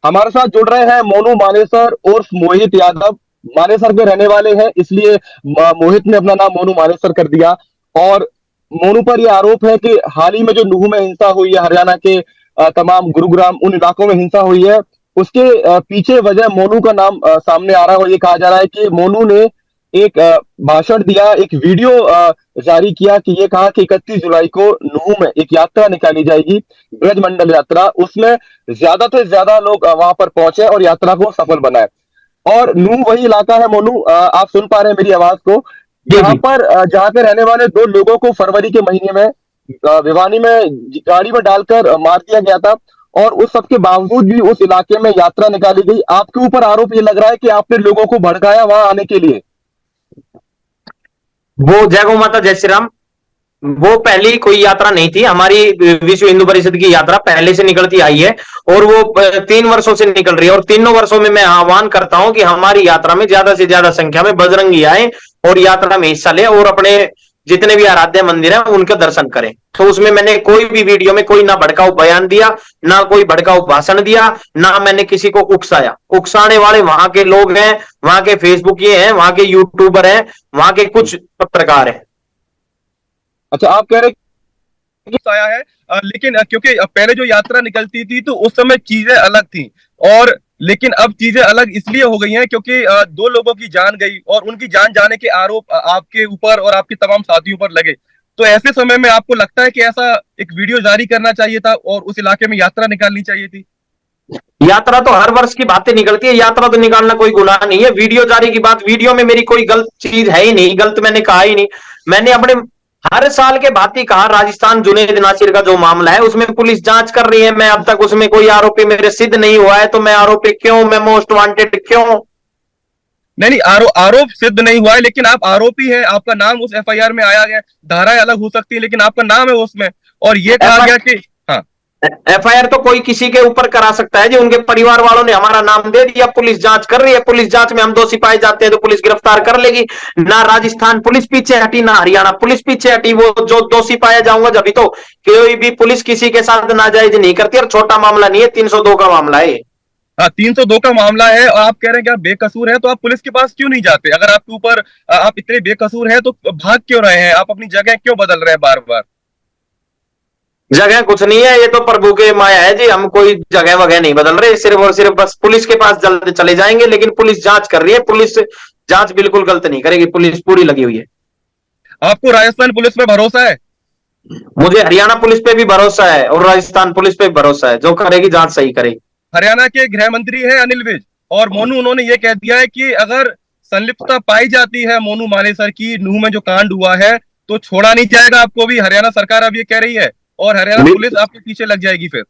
हमारे साथ जुड़ रहे हैं मोनू मानेसर उर्फ मोहित यादव। मानेसर के रहने वाले हैं, इसलिए मोहित ने अपना नाम मोनू मानेसर कर दिया। और मोनू पर यह आरोप है कि हाल ही में जो नूह में हिंसा हुई है, हरियाणा के तमाम गुरुग्राम उन इलाकों में हिंसा हुई है, उसके पीछे वजह मोनू का नाम सामने आ रहा है। और ये कहा जा रहा है कि मोनू ने एक भाषण दिया, एक वीडियो जारी किया कि ये कहा कि 31 जुलाई को नूह में एक यात्रा निकाली जाएगी, ब्रजमंडल यात्रा। उसमें ज्यादा से ज्यादा लोग वहां पर पहुंचे और यात्रा को सफल बनाए। और नूह वही इलाका है मोनू, आप सुन पा रहे हैं मेरी आवाज को, जी जहां जी। पर जहां पे रहने वाले दो लोगों को फरवरी के महीने में भिवानी में गाड़ी में डालकर मार दिया गया था। और उस सब के बावजूद भी उस इलाके में यात्रा निकाली गई। आपके ऊपर आरोप ये लग रहा है कि आपने लोगों को भड़काया वहां आने के लिए। वो जय गौ माता जय श्री राम, वो पहली कोई यात्रा नहीं थी। हमारी विश्व हिंदू परिषद की यात्रा पहले से निकलती आई है और वो 3 वर्षों से निकल रही है। और तीनों वर्षों में मैं आह्वान करता हूं कि हमारी यात्रा में ज्यादा से ज्यादा संख्या में बजरंगी आए और यात्रा में हिस्सा ले और अपने जितने भी आराध्य मंदिर हैं उनके दर्शन करें। तो उसमें मैंने कोई भी वीडियो में कोई ना भड़काऊ बयान दिया, ना कोई भड़काऊ भाषण दिया, ना मैंने किसी को उकसाया। उकसाने वाले वहां के लोग हैं, वहां के फेसबुक ये हैं, वहां के यूट्यूबर हैं, वहां के कुछ पत्रकार हैं। अच्छा, आप कह रहे आया है, लेकिन क्योंकि पहले जो यात्रा निकलती थी तो उस समय चीजें अलग थी। और लेकिन अब चीजें अलग इसलिए हो गई हैं क्योंकि दो लोगों की जान गई और उनकी जान जाने के आरोप आपके ऊपर और आपके तमाम साथियों पर लगे। तो ऐसे समय में आपको लगता है कि ऐसा एक वीडियो जारी करना चाहिए था और उस इलाके में यात्रा निकालनी चाहिए थी? यात्रा तो हर वर्ष की बातें निकलती है, यात्रा तो निकालना कोई गुनाह नहीं है। वीडियो जारी की बात, वीडियो में मेरी कोई गलत चीज है ही नहीं, गलत मैंने कहा ही नहीं। मैंने अपने हर साल के बात ही कहा। राजस्थान जुनेद नासिर का जो मामला है उसमें पुलिस जांच कर रही है, मैं अब तक उसमें कोई आरोपी मेरे सिद्ध नहीं हुआ है, तो मैं आरोपी क्यों, मैं मोस्ट वांटेड क्यों? नहीं नहीं, आरोप सिद्ध नहीं हुआ है, लेकिन आप आरोपी हैं, आपका नाम उस एफआईआर में आया गया। धाराएं अलग हो सकती है लेकिन आपका नाम है उसमें। और ये कहा गया कि हाँ। एफआईआर तो कोई किसी के ऊपर करा सकता है जी। उनके परिवार वालों ने हमारा नाम दे दिया, पुलिस जांच कर रही है, पुलिस जांच में हम दोषी पाए जाते हैं तो पुलिस गिरफ्तार कर लेगी। ना राजस्थान पुलिस पीछे हटी, ना हरियाणा पुलिस पीछे हटी। वो जो दोषी पाया जाऊंगा जब तो कोई भी पुलिस किसी के साथ नाजायज नहीं करती। और छोटा मामला नहीं है, 302 का मामला है। हाँ, 302 का मामला है और आप कह रहे हैं कि आप बेकसूर हैं, तो आप पुलिस के पास क्यों नहीं जाते? अगर आपके ऊपर आप इतने बेकसूर हैं तो भाग क्यों रहे हैं? आप अपनी जगह क्यों बदल रहे हैं बार बार? जगह कुछ नहीं है, ये तो प्रभु के माया है जी। हम कोई जगह वगैरह नहीं बदल रहे, सिर्फ और सिर्फ बस पुलिस के पास जल्द चले जाएंगे। लेकिन पुलिस जांच कर रही है, पुलिस जांच बिल्कुल गलत नहीं करेगी, पुलिस पूरी लगी हुई है। आपको राजस्थान पुलिस में भरोसा है? मुझे हरियाणा पुलिस पे भी भरोसा है और राजस्थान पुलिस पे भी भरोसा है, जो करेगी जांच सही करेगी। हरियाणा के गृह मंत्री है अनिल विज, और मोनू उन्होंने ये कह दिया है कि अगर संलिप्तता पाई जाती है मोनू मानेसर की नूह में जो कांड हुआ है तो छोड़ा नहीं जाएगा आपको भी। हरियाणा सरकार अब ये कह रही है और हरियाणा पुलिस आपके पीछे लग जाएगी फिर।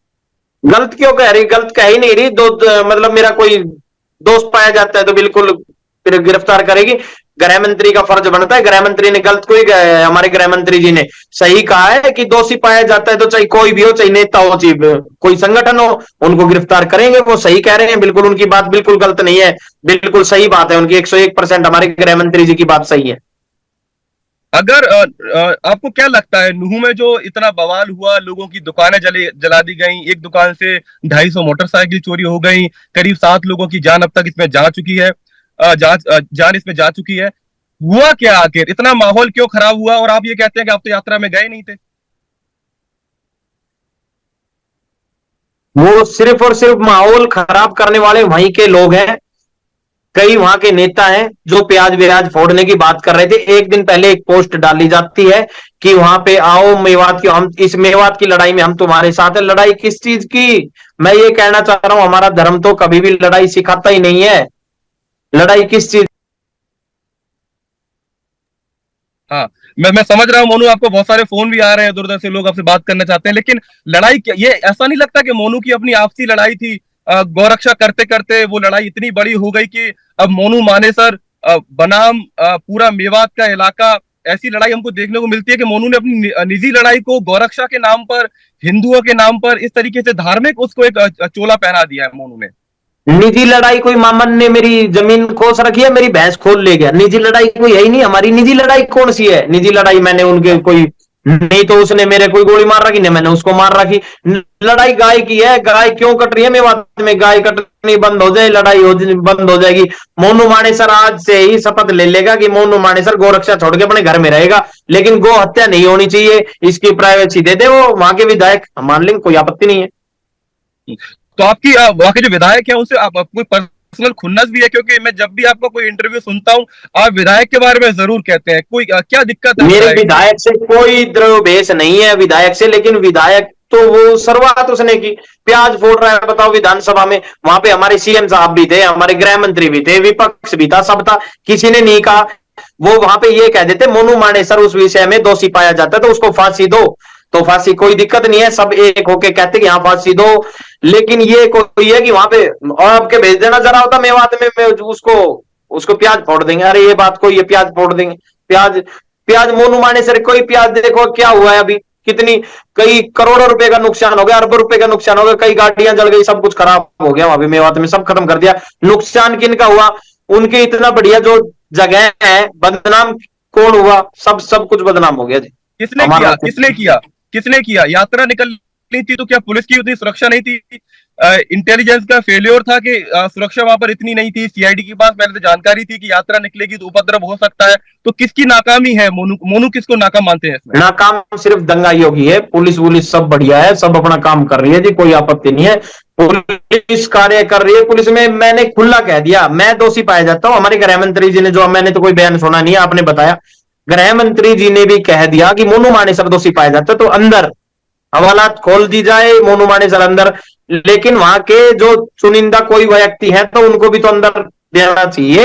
गलत क्यों कह रही? गलत कह ही नहीं रही। मतलब मेरा कोई दोस्त पाया जाता है तो बिल्कुल फिर गिरफ्तार करेगी। गृह मंत्री का फर्ज बनता है। गृह मंत्री ने गलत कोई, हमारे गृह मंत्री जी ने सही कहा है कि दोषी पाया जाता है तो चाहे कोई भी हो, चाहे नेता हो, चाहे कोई संगठन हो, उनको गिरफ्तार करेंगे। वो सही कह रहे हैं, बिल्कुल उनकी बात बिल्कुल गलत नहीं है, बिल्कुल सही बात है उनकी। 101% हमारे गृह मंत्री जी की बात सही है। अगर आपको क्या लगता है नूह में जो इतना बवाल हुआ, लोगों की दुकानें जला दी गई, एक दुकान से 250 मोटरसाइकिल चोरी हो गई, करीब 7 लोगों की जान अब तक इसमें जा चुकी है, जान इसमें जा चुकी है, हुआ क्या आखिर? इतना माहौल क्यों खराब हुआ? और आप ये कहते हैं कि आप तो यात्रा में गए नहीं थे। वो सिर्फ और सिर्फ माहौल खराब करने वाले वहीं के लोग हैं। कई वहां के नेता हैं जो प्याज व्याज फोड़ने की बात कर रहे थे। एक दिन पहले एक पोस्ट डाली जाती है कि वहां पे आओ मेवात की, हम इस मेवात की लड़ाई में हम तुम्हारे साथ है। लड़ाई किस चीज की? मैं ये कहना चाह रहा हूं, हमारा धर्म तो कभी भी लड़ाई सिखाता ही नहीं है। लड़ाई किस चीज? हाँ, मैं समझ रहा हूँ मोनू, आपको बहुत सारे फोन भी आ रहे हैं, दूर दूर से लोग आपसे बात करना चाहते हैं, लेकिन लड़ाई ये ऐसा नहीं लगता कि मोनू की अपनी आपसी लड़ाई थी? गौरक्षा करते करते वो लड़ाई इतनी बड़ी हो गई कि अब मोनू मानेसर बनाम पूरा मेवात का इलाका, ऐसी लड़ाई हमको देखने को मिलती है कि मोनू ने अपनी निजी लड़ाई को गौरक्षा के नाम पर, हिंदुओं के नाम पर इस तरीके से धार्मिक उसको एक चोला पहना दिया है मोनू ने। निजी लड़ाई कोई मामन ने मेरी जमीन खोस रखी है, मेरी भैंस खोल ले गया, निजी लड़ाई कोई है ही नहीं हमारी। निजी लड़ाई कौन सी है? निजी लड़ाई मैंने उनके कोई नहीं तो उसने मेरे कोई गोली मार रखी, नहीं मैंने उसको मार रखी। लड़ाई गाय की है, गाय क्यों कट रही है मेवात में? गाय कटनी बंद हो जाए, लड़ाई बंद हो जाएगी। मोनू मानेसर आज से ही शपथ ले लेगा कि मोनू मानेसर गोरक्षा छोड़ के अपने घर में रहेगा, लेकिन गो हत्या नहीं होनी चाहिए, इसकी प्राइवेसी दे दे वो वहां के विधायक, हम मान लेंगे, कोई आपत्ति नहीं है। तो आपकी वहाँ के जो विधायक है उनसे आप कोई पर्सनल खुन्नस भी है? क्योंकि मैं जब भी आपका कोई इंटरव्यू सुनता हूँ आप विधायक के बारे में जरूर कहते हैं, कोई क्या दिक्कत है मेरे विधायक से? विधायक से कोई द्रव्यभेष नहीं है विधायक से, लेकिन विधायक तो वो शुरुआत उसने की, प्याज फोड़ रहा है, बताओ विधानसभा में। वहां पे हमारे सीएम साहब भी थे, हमारे गृह मंत्री भी थे, विपक्ष भी था, सब था, किसी ने नहीं कहा। वो वहां पे ये कह देते मोनू मानेसर उस विषय में दोषी पाया जाता है तो उसको फांसी दो, तो फांसी कोई दिक्कत नहीं है, सब एक होके कहते कि हाँ फांसी दो। लेकिन ये कोई है कि वहां पे और आपके भेज देना जरा होता मेवात में, मैं उसको उसको प्याज फोड़ देंगे, अरे ये बात कोई, ये प्याज फोड़ देंगे, प्याज प्याज मोनू मानेसर कोई प्याज देखो क्या हुआ है अभी, कितनी कई करोड़ों रुपए का नुकसान हो गया, अरबों रुपए का नुकसान हो गया, कई गाड़ियां जल गई, सब कुछ खराब हो गया वहां पे मेवात में, सब खत्म कर दिया। नुकसान किनका हुआ? उनके इतना बढ़िया जो जगह है, बदनाम कौन हुआ? सब सब कुछ बदनाम हो गया जी। किसने हमारा किया, किसने किया, किसने किया? यात्रा निकलनी थी तो क्या पुलिस की उतनी सुरक्षा नहीं थी? इंटेलिजेंस का फेलियर था कि सुरक्षा वहां पर इतनी नहीं थी? सीआईडी के पास पहले से जानकारी थी कि यात्रा निकलेगी तो उपद्रव हो सकता है, तो किसकी नाकामी है? मोनू मोनू किसको नाकाम मानते हैं इसमें? नाकाम सिर्फ दंगाइयों की है, पुलिस वुलिस सब बढ़िया है, सब अपना काम कर रही है जी, कोई आपत्ति नहीं है, पुलिस कार्य कर रही है। पुलिस में मैंने खुला कह दिया मैं दोषी पाया जाता हूं, हमारे गृह मंत्री जी ने, जो मैंने तो कोई बयान सुना नहीं है, आपने बताया, गृह मंत्री जी ने भी कह दिया कि मोनू मानेसर दोषी पाया जाता है तो अंदर हवालात खोल दी जाए, मोनू मानेसर अंदर। लेकिन वहां के जो चुनिंदा कोई व्यक्ति है तो उनको भी तो अंदर देना चाहिए।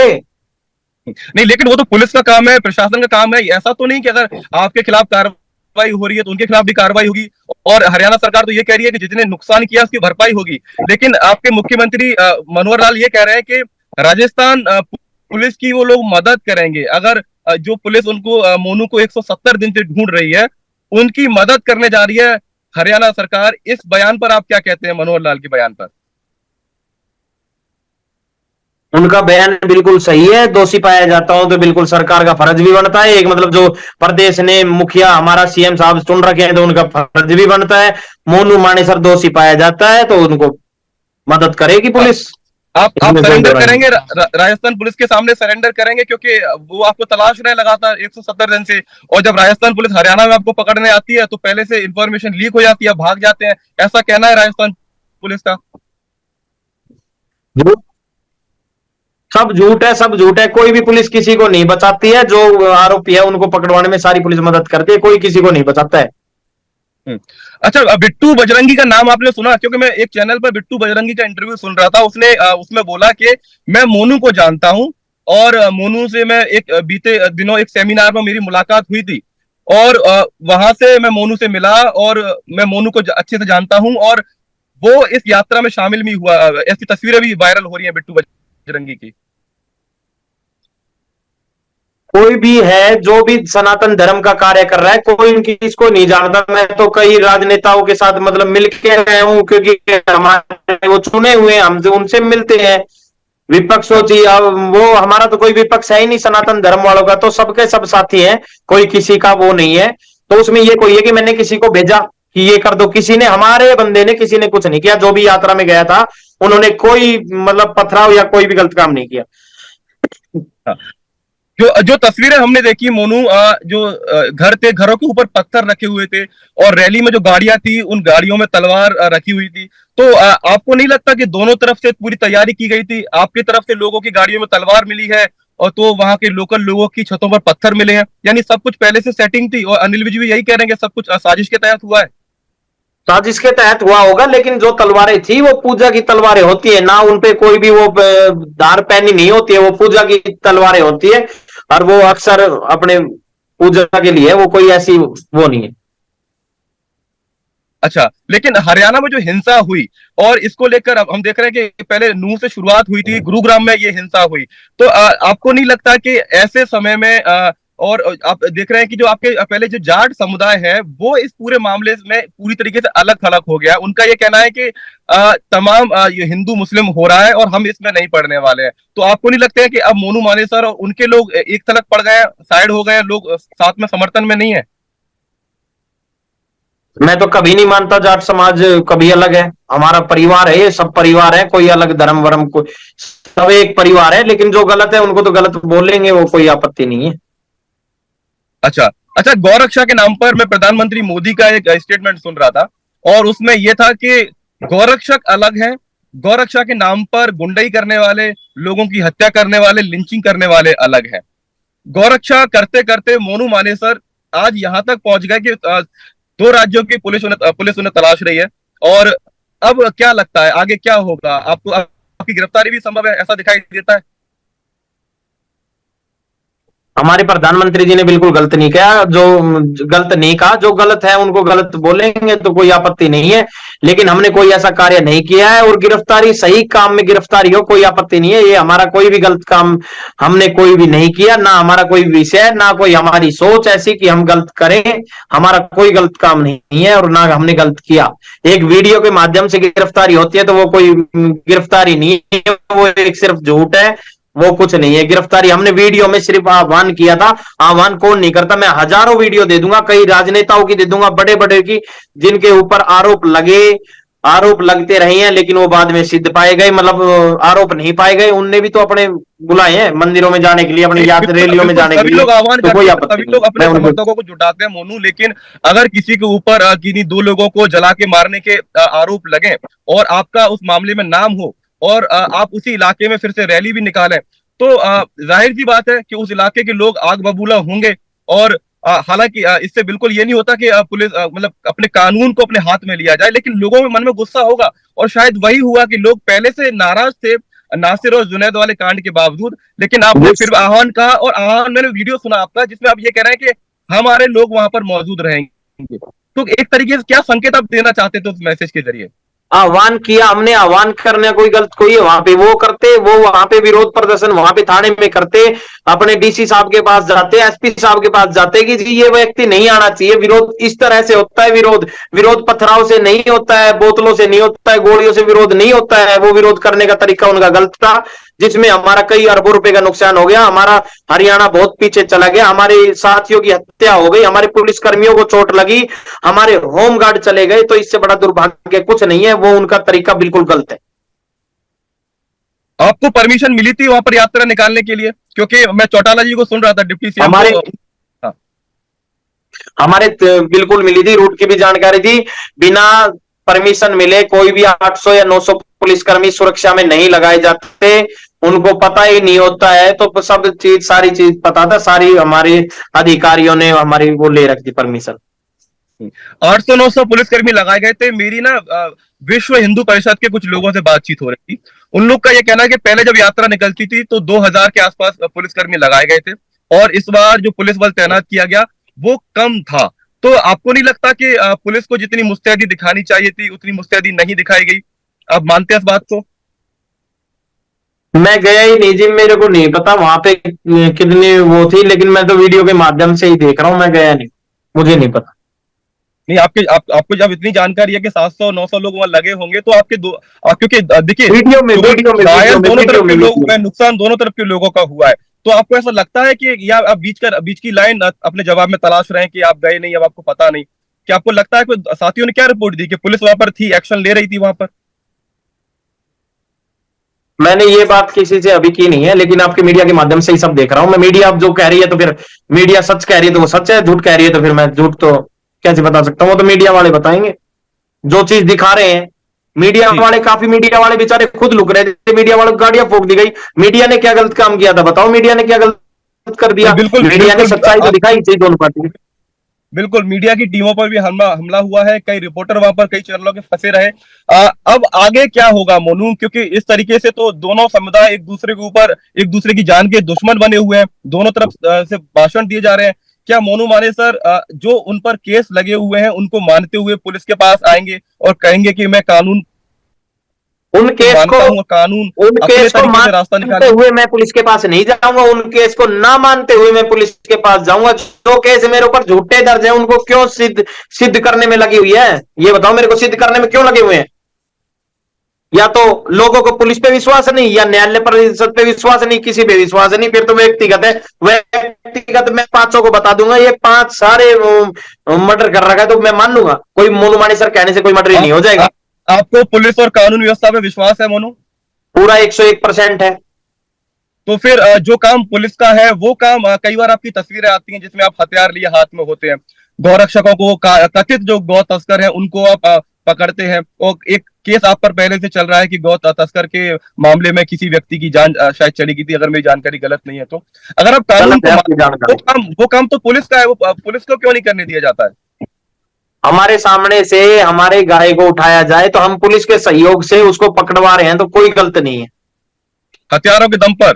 नहीं, लेकिन वो तो पुलिस का काम है, प्रशासन का काम है। ऐसा तो नहीं कि अगर आपके खिलाफ कार्रवाई हो रही है तो उनके खिलाफ भी कार्रवाई होगी। और हरियाणा सरकार तो ये कह रही है कि जितने नुकसान किया उसकी भरपाई होगी, लेकिन आपके मुख्यमंत्री मनोहर लाल ये कह रहे हैं कि राजस्थान पुलिस की वो लोग मदद करेंगे। अगर जो पुलिस उनको मोनू को 170 दिन से ढूंढ रही है उनकी मदद करने जा रही है हरियाणा सरकार। इस बयान पर आप क्या कहते हैं, मनोहर लाल के बयान पर? उनका बयान बिल्कुल सही है, दोषी पाया जाता हूं तो बिल्कुल सरकार का फर्ज भी बनता है, एक मतलब जो प्रदेश ने मुखिया हमारा सीएम साहब चुन रखे हैं तो उनका फर्ज भी बनता है। मोनू मानेसर दोषी पाया जाता है तो उनको मदद करेगी पुलिस। आप सरेंडर करेंगे? राजस्थान पुलिस के सामने सरेंडर करेंगे? क्योंकि वो आपको तलाश रहे लगातार 170 दिन से, और जब राजस्थान पुलिस हरियाणा में आपको पकड़ने आती है तो पहले से इंफॉर्मेशन लीक हो जाती है, भाग जाते हैं, ऐसा कहना है राजस्थान पुलिस का। सब झूठ है, सब झूठ है, कोई भी पुलिस किसी को नहीं बचाती है, जो आरोपी है उनको पकड़वाने में सारी पुलिस मदद करती है, कोई किसी को नहीं बचाता है। अच्छा, बिट्टू बजरंगी का नाम आपने सुना? क्योंकि मैं एक चैनल पर बिट्टू बजरंगी का इंटरव्यू सुन रहा था, उसने उसमें बोला कि मैं मोनू को जानता हूं और मोनू से मैं एक बीते दिनों एक सेमिनार में मेरी मुलाकात हुई थी और वहां से मैं मोनू से मिला और मैं मोनू को अच्छे से जानता हूं और वो इस यात्रा में शामिल भी हुआ। ऐसी तस्वीरें भी वायरल हो रही हैं बिट्टू बजरंगी की। कोई भी है जो भी सनातन धर्म का कार्य कर रहा है, कोई इनकी इसको नहीं जानता। मैं तो कई राजनेताओं के साथ मतलब मिलके रहे हूं, क्योंकि हमारे वो चुने हुए, हम उनसे मिलते हैं। विपक्ष सोचिए, अब वो हमारा तो कोई विपक्ष है ही नहीं सनातन धर्म वालों का, तो सबके सब साथी हैं, कोई किसी का वो नहीं है। तो उसमें ये कोई है कि मैंने किसी को भेजा कि ये कर दो, किसी ने, हमारे बंदे ने, किसी ने कुछ नहीं किया। जो भी यात्रा में गया था उन्होंने कोई मतलब पथराव या कोई भी गलत काम नहीं किया। जो जो तस्वीरें हमने देखी मोनू, जो घर थे, घरों के ऊपर पत्थर रखे हुए थे और रैली में जो गाड़ियां थी उन गाड़ियों में तलवार रखी हुई थी, तो आपको नहीं लगता कि दोनों तरफ से पूरी तैयारी की गई थी? आपकी तरफ से लोगों की गाड़ियों में तलवार मिली है और तो वहां के लोकल लोगों की छतों पर पत्थर मिले हैं, यानी सब कुछ पहले से सेटिंग थी। और अनिल विज भी यही कह रहे हैं कि सब कुछ साजिश के तहत हुआ है। साजिश के तहत हुआ होगा, लेकिन जो तलवारें थी वो पूजा की तलवारें होती है ना, उनपे कोई भी वो धार पैनी नहीं होती है, वो पूजा की तलवारें होती है और वो अक्सर अपने पूजा के लिए, वो कोई ऐसी वो नहीं है। अच्छा, लेकिन हरियाणा में जो हिंसा हुई और इसको लेकर अब हम देख रहे हैं कि पहले नूह से शुरुआत हुई थी, गुरुग्राम में ये हिंसा हुई, तो आपको नहीं लगता कि ऐसे समय में और आप देख रहे हैं कि जो आपके पहले जो जाट समुदाय है वो इस पूरे मामले में पूरी तरीके से अलग थलग हो गया। उनका ये कहना है कि तमाम ये हिंदू मुस्लिम हो रहा है और हम इसमें नहीं पड़ने वाले हैं। तो आपको नहीं लगता है कि अब मोनू मानेसर और उनके लोग एक थलग पड़ गए, साइड हो गए, लोग साथ में समर्थन में नहीं है? मैं तो कभी नहीं मानता जाट समाज कभी अलग है। हमारा परिवार है, ये सब परिवार है, कोई अलग धर्म वर्म को, सब एक परिवार है। लेकिन जो गलत है उनको तो गलत बोलेंगे, वो कोई आपत्ति नहीं है। अच्छा अच्छा, गौरक्षा के नाम पर मैं प्रधानमंत्री मोदी का एक स्टेटमेंट सुन रहा था, और उसमें यह था कि गौरक्षक अलग है, गौरक्षा के नाम पर गुंडई करने वाले, लोगों की हत्या करने वाले, लिंचिंग करने वाले अलग हैं। गौरक्षा करते करते मोनू मानेसर आज यहां तक पहुंच गए कि दो राज्यों की पुलिस उन्हें तलाश रही है। और अब क्या लगता है आगे क्या होगा? आपको आपकी गिरफ्तारी भी संभव है, ऐसा दिखाई देता है? हमारे प्रधानमंत्री जी ने बिल्कुल गलत नहीं किया, जो गलत नहीं कहा। जो गलत है उनको गलत बोलेंगे तो कोई आपत्ति नहीं है, लेकिन हमने कोई ऐसा कार्य नहीं किया है। और गिरफ्तारी, सही काम में गिरफ्तारी हो, कोई आपत्ति नहीं है। ये हमारा कोई भी गलत काम हमने कोई भी नहीं किया, ना हमारा कोई विषय, ना कोई हमारी सोच ऐसी कि हम गलत करें। हमारा कोई गलत काम नहीं है और ना हमने गलत किया। एक वीडियो के माध्यम से गिरफ्तारी होती है तो वो कोई गिरफ्तारी नहीं है, वो एक सिर्फ झूठ है, वो कुछ नहीं है। गिरफ्तारी हमने वीडियो में सिर्फ आह्वान किया था। आह्वान कौन नहीं करता? मैं हजारों वीडियो दे दूंगा, कई राजनेताओं की दे दूंगा, बड़े बड़े की, जिनके ऊपर आरोप लगते रहे हैं, लेकिन वो बाद में सिद्ध पाए गए, मतलब आरोप नहीं पाए गए। उनने भी तो अपने बुलाए हैं मंदिरों में जाने के लिए, अपनी याद रैलियों में जाने के सभी लिए, लोग आह्वान तो कोई करते हैं, आपत्ति सभी नहीं। लोग अपने मैं उनको समर्थकों को जुटाते हैं मोनू, लेकिन अगर किसी के ऊपर किन्हीं दो लोगों को जला के मारने के आरोप लगे और आपका उस मामले में नाम हो, और आप उसी इलाके में फिर से रैली भी निकालें, तो जाहिर सी बात है कि उस इलाके के लोग आग बबूला होंगे। और हालांकि इससे बिल्कुल ये नहीं होता कि पुलिस मतलब अपने कानून को अपने हाथ में लिया जाए, लेकिन लोगों में मन में गुस्सा होगा। और शायद वही हुआ कि लोग पहले से नाराज थे नासिर और जुनैद वाले कांड के बावजूद, लेकिन आपने फिर आह्वान कहा, और आह्वान मैंने वीडियो सुना आपका जिसमें आप ये कह रहे हैं कि हमारे लोग वहां पर मौजूद रहेंगे। तो एक तरीके से क्या संकेत आप देना चाहते थे उस मैसेज के जरिए? आह्वान किया हमने, आह्वान करने कोई गलत कोई है वहां पे? वो करते, वो वहां पे विरोध प्रदर्शन वहां पे थाने में करते, अपने डीसी साहब के पास जाते, एसपी साहब के पास जाते कि जी ये व्यक्ति नहीं आना चाहिए। विरोध इस तरह से होता है। विरोध पथराव से नहीं होता है, बोतलों से नहीं होता है, गोलियों से विरोध नहीं होता है। वो विरोध करने का तरीका उनका गलत था, जिसमें हमारा कई अरबों रुपए का नुकसान हो गया। हमारा हरियाणा बहुत पीछे चला गया, हमारे साथियों की हत्या हो गई, हमारे पुलिस कर्मियों को चोट लगी, हमारे होम गार्ड चले गए। तो इससे बड़ा दुर्भाग्य कुछ नहीं है। वो उनका तरीका बिल्कुल गलत है। आपको परमिशन मिली थी वहां पर यात्रा निकालने के लिए? क्योंकि मैं चौटाला जी को सुन रहा था, डिप्टी सीएम हमारे को। हाँ। हमारे बिल्कुल मिली थी, रूट की भी जानकारी थी। बिना परमिशन मिले कोई भी 800 या 900 पुलिसकर्मी सुरक्षा में नहीं लगाए जाते। उनको पता ही नहीं होता है, तो सब चीज, सारी चीज पता था। सारी हमारे अधिकारियों ने हमारी वो ले रखी थी परमिशन। 800-900 पुलिसकर्मी लगाए गए थे। मेरी ना विश्व हिंदू परिषद के कुछ लोगों से बातचीत हो रही थी। उन लोग का यह कहना है कि पहले जब यात्रा निकलती थी तो 2000 के आसपास पुलिसकर्मी लगाए गए थे, और इस बार जो पुलिस बल तैनात किया गया वो कम था। तो आपको नहीं लगता कि पुलिस को जितनी मुस्तैदी दिखानी चाहिए थी उतनी मुस्तैदी नहीं दिखाई गई? आप मानते हैं इस बात को? मैं गया ही नहीं जी, मेरे को नहीं पता वहां पे कितनी वो थी, लेकिन मैं तो वीडियो के माध्यम से ही देख रहा हूँ। मैं गया नहीं, मुझे नहीं पता। नहीं, आपको जब इतनी जानकारी है कि 700-900 लोग वहां लगे होंगे, तो आपके दो क्योंकि देखिए, शायद दोनों तरफ के लोगों का नुकसान दोनों तरफ के लोगों का हुआ है। तो आपको ऐसा लगता है कि या आप बीच की लाइन अपने जवाब में तलाश रहे हैं कि आप गए नहीं, अब आपको पता नहीं? क्या आपको लगता है कि साथियों ने क्या रिपोर्ट दी कि पुलिस वहां पर थी, एक्शन ले रही थी वहां पर? मैंने ये बात किसी से अभी की नहीं है, लेकिन आपके मीडिया के माध्यम से ही सब देख रहा हूं मैं। मीडिया अब जो कह रही है तो फिर मीडिया सच कह रही है तो वो सच है, झूठ कह रही है तो फिर मैं झूठ तो कैसे बता सकता हूं? वो तो मीडिया वाले बताएंगे जो चीज दिखा रहे हैं। मीडिया वाले, काफी मीडिया वाले बेचारे खुद लुक रहे थे। मीडिया वालों को गाड़ियां फूंक दी गई। मीडिया ने क्या गलत काम किया था बताओ? मीडिया ने क्या गलत कर दिया? बिल्कुल मीडिया ने बिल्कुल सच्चाई तो दिखाई चाहिए दोनों पार्टी। बिल्कुल, मीडिया की टीमों पर भी हमला हुआ है, कई रिपोर्टर वहां पर कई चैनलों के फंसे रहे। अब आगे क्या होगा मोनू? क्योंकि इस तरीके से तो दोनों समुदाय एक दूसरे के ऊपर, एक दूसरे की जान के दुश्मन बने हुए हैं, दोनों तरफ से भाषण दिए जा रहे हैं। क्या मोनू मानेसर जो उन पर केस लगे हुए हैं उनको मानते हुए पुलिस के पास आएंगे और कहेंगे कि मैं कानून उन केस मानता को हूँ, कानून उन अपने केस को तरीके से रास्ता मानते निकाले? हुए मैं पुलिस के पास नहीं जाऊंगा। उन केस को ना मानते हुए मैं पुलिस के पास जाऊंगा। जो केस मेरे ऊपर झूठे दर्ज है उनको क्यों सिद्ध करने में लगी हुई है? ये बताओ मेरे को, सिद्ध करने में क्यों लगे हुए हैं? या तो लोगों को पुलिस पे विश्वास नहीं, या न्यायालय परिषद पे विश्वास नहीं, किसी पे विश्वास नहीं, फिर तो व्यक्तिगत है। व्यक्तिगत मैं पांचों को बता दूंगा, ये पांच सारे मर्डर कर रखा है, तो मैं मान लूंगा कोई मोनू मानेसर कहने से कोई मर्डर ही नहीं हो जाएगा। आपको पुलिस और कानून व्यवस्था पे विश्वास है मोनू? पूरा 101% है। तो फिर जो काम पुलिस का है वो काम, कई बार आपकी तस्वीरें आती हैं जिसमें आप हथियार लिए हाथ में होते हैं, गौरक्षकों को, कथित जो गौ तस्कर हैं उनको आप पकड़ते हैं, और एक केस आप पर पहले से चल रहा है कि गौ तस्कर के मामले में किसी व्यक्ति की जान शायद चली गई थी, अगर मेरी जानकारी गलत नहीं है तो। अगर आप कानून को वो काम तो पुलिस का है, वो पुलिस को क्यों नहीं करने दिया जाता है? हमारे सामने से हमारे गाय को उठाया जाए तो हम पुलिस के सहयोग से उसको पकड़वा रहे हैं, तो कोई गलत नहीं है। हथियारों के दम पर?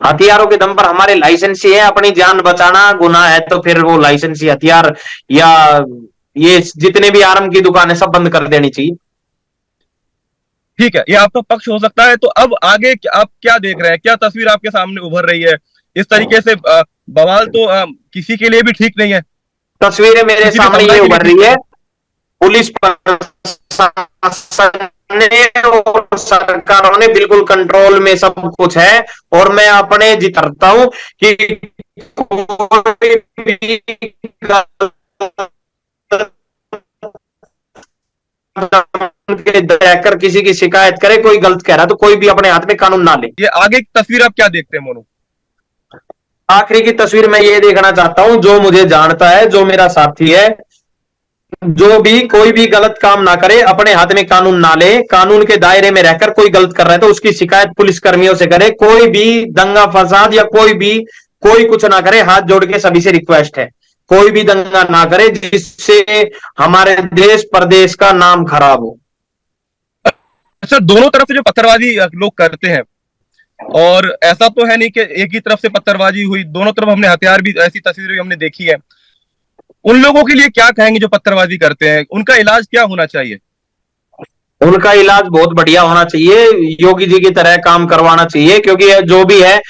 हथियारों के दम पर हमारे लाइसेंस ही है। अपनी जान बचाना गुनाह है तो फिर वो लाइसेंसी हथियार या ये जितने भी आर्म की दुकान है सब बंद कर देनी चाहिए। ठीक है, ये आपका पक्ष हो सकता है। तो अब आगे आप क्या देख रहे हैं, क्या तस्वीर आपके सामने उभर रही है? इस तरीके से बवाल तो किसी के लिए भी ठीक नहीं है। तस्वीरें मेरे सामने ये उभर रही है, पुलिस प्रशासन ने और सरकारों ने बिल्कुल कंट्रोल में सब कुछ है, और मैं अपने जितरता हूं कि कोई भी रहकर किसी की शिकायत करे, कोई गलत कह रहा तो कोई भी अपने हाथ में कानून ना ले। ये आगे की तस्वीर आप क्या देखते हैं मोनू? आखिरी की तस्वीर मैं ये देखना चाहता हूं, जो मुझे जानता है, जो मेरा साथी है, जो भी कोई भी गलत काम ना करे, अपने हाथ में कानून ना ले, कानून के दायरे में रहकर कोई गलत कर रहा है तो उसकी शिकायत पुलिस कर्मियों से करे। कोई भी दंगा फसाद या कोई कुछ ना करे। हाथ जोड़ के सभी से रिक्वेस्ट है, कोई भी दंगा ना करे जिससे हमारे देश प्रदेश का नाम खराब हो। अच्छा, दोनों तरफ से जो पत्थरबाजी लोग करते हैं, और ऐसा तो है नहीं कि एक ही तरफ से पत्थरबाजी हुई, दोनों तरफ हमने हथियार भी, ऐसी तस्वीरें भी हमने देखी है। उन लोगों के लिए क्या कहेंगे जो पत्थरबाजी करते हैं? उनका इलाज क्या होना चाहिए? उनका इलाज बहुत बढ़िया होना चाहिए, योगी जी की तरह काम करवाना चाहिए, क्योंकि जो भी है,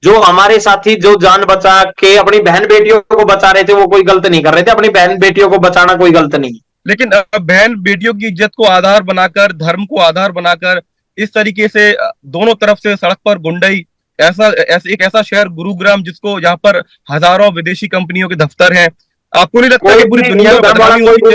जो हमारे साथी जो जान बचा के अपनी बहन बेटियों को बचा रहे थे वो कोई गलत नहीं कर रहे थे। अपनी बहन बेटियों को बचाना कोई गलत नहीं। लेकिन बहन बेटियों की इज्जत को आधार बनाकर, धर्म को आधार बनाकर इस तरीके से दोनों तरफ से सड़क पर गुंडई, एक ऐसा शहर गुरुग्राम जिसको, जहां पर हजारों विदेशी कंपनियों के दफ्तर हैं, आपको नहीं लगता कि पूरी दुनिया में बदनामी हो कोई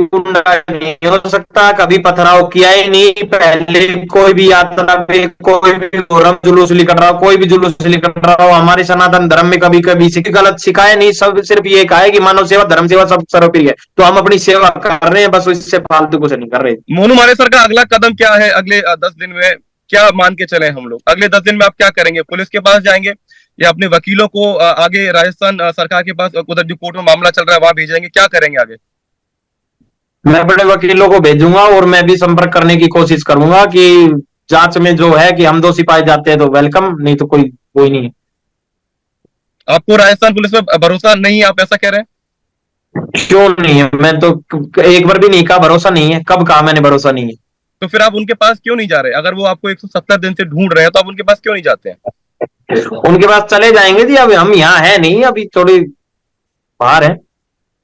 गुंडा नहीं हो सकता, कभी पथराव किया ही नहीं। पहले कोई भी यात्रा पे कोई भी धर्म जुलूस निकल रहा हो, कोई भी जुलूस निकल रहा हो, हमारे सनातन धर्म में कभी कभी गलत सिखाया नहीं। सब सिर्फ ये कहा है कि मानव सेवा धर्म सेवा सब सर्वोपरि है, तो हम अपनी सेवा कर रहे हैं, बस इससे फालतू कुछ नहीं कर रहे। मोनू मानेसर का अगला कदम क्या है? अगले 10 दिन में क्या मान के चले हम लोग? अगले 10 दिन में आप क्या करेंगे? पुलिस के पास जाएंगे या अपने वकीलों को आगे राजस्थान सरकार के पास, उधर जो कोर्ट में मामला चल रहा है वहां भेजेंगे? क्या करेंगे आगे? मैं बड़े वकीलों को भेजूंगा और मैं भी संपर्क करने की कोशिश करूंगा कि जांच में जो है कि हम दोषी पाए जाते हैं तो वेलकम, नहीं तो कोई नहीं है। आपको राजस्थान पुलिस पे भरोसा नहीं है, आप ऐसा कह रहे हैं? क्यों नहीं है? मैं तो एक बार भी नहीं कहा भरोसा नहीं है। कब कहा मैंने भरोसा नहीं है? तो फिर आप उनके पास क्यों नहीं जा रहे? अगर वो आपको 170 दिन से ढूंढ रहे हैं तो आप उनके पास क्यों नहीं जाते हैं? उनके पास चले जाएंगे जी, अभी हम यहाँ है नहीं, अभी थोड़ी बाहर है।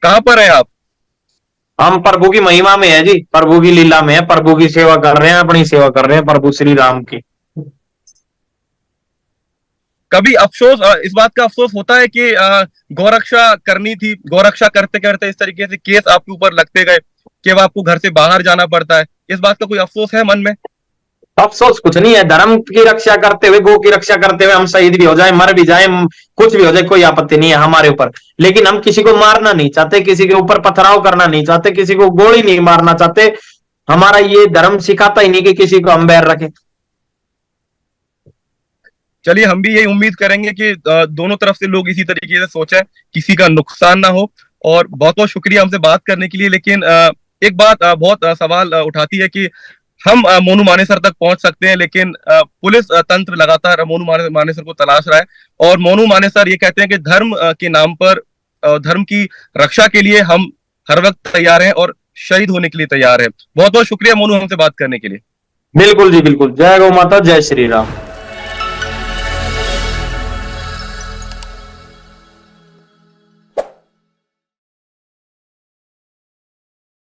कहां पर है आप? हम प्रभु की महिमा में है जी, प्रभु की लीला में है, प्रभु की सेवा कर रहे हैं, अपनी सेवा कर रहे हैं प्रभु श्री राम की। कभी अफसोस, इस बात का अफसोस होता है कि गौरक्षा करनी थी, गौरक्षा करते करते इस तरीके से केस आपके ऊपर लगते गए कि अब आपको घर से बाहर जाना पड़ता है, इस बात का कोई अफसोस है मन में? अफसोस कुछ नहीं है। धर्म की रक्षा करते हुए, गौ की रक्षा करते हुए हम शहीद भी हो जाए, मर भी जाए, कुछ भी हो जाए, कोई आपत्ति नहीं है हमारे ऊपर। लेकिन हम किसी को मारना नहीं चाहते, किसी के ऊपर पथराव करना नहीं चाहते, किसी को गोली नहीं मारना चाहते। हमारा ये धर्म सिखाता ही नहीं कि किसी को हम बैर रखें। चलिए, हम भी यही उम्मीद करेंगे कि दोनों तरफ से लोग इसी तरीके से सोचें, किसी का नुकसान ना हो। और बहुत बहुत शुक्रिया हमसे बात करने के लिए। लेकिन एक बात बहुत सवाल उठाती है कि हम मोनू मानेसर तक पहुंच सकते हैं, लेकिन पुलिस तंत्र लगातार मोनू मानेसर को तलाश रहा है। और मोनू मानेसर ये कहते हैं कि धर्म के नाम पर, धर्म की रक्षा के लिए हम हर वक्त तैयार हैं और शहीद होने के लिए तैयार हैं। बहुत बहुत शुक्रिया मोनू हमसे बात करने के लिए। बिल्कुल जी, बिल्कुल। जय गौ माता, जय श्री राम।